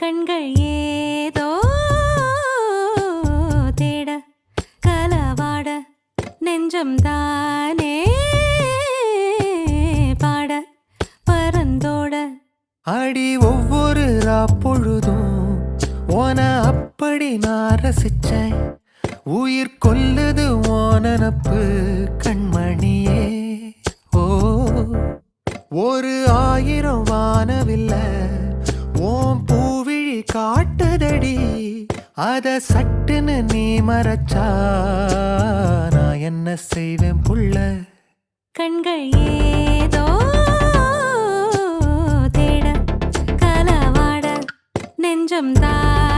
கண்கள் ஏதோ தேட கலவாட நெஞ்சம் தானே பாட பரந்தோட அடி ஒவ்வொரு பொழுதும் ஓன அப்படி நான் ரசிச்சேன். உயிர் கொல்லுது ஓனனப்பு கண்மணியே. ஓ ஒரு 1000 வானவில்ல ஓம் பூவிழி காட்டுதடி. அத சட்டுன்னு நீ மறைச்சா நான் என்ன செய்வேன் புள்ள. கண்கள் ஏதோ தேட கலவாட நெஞ்சம் தான்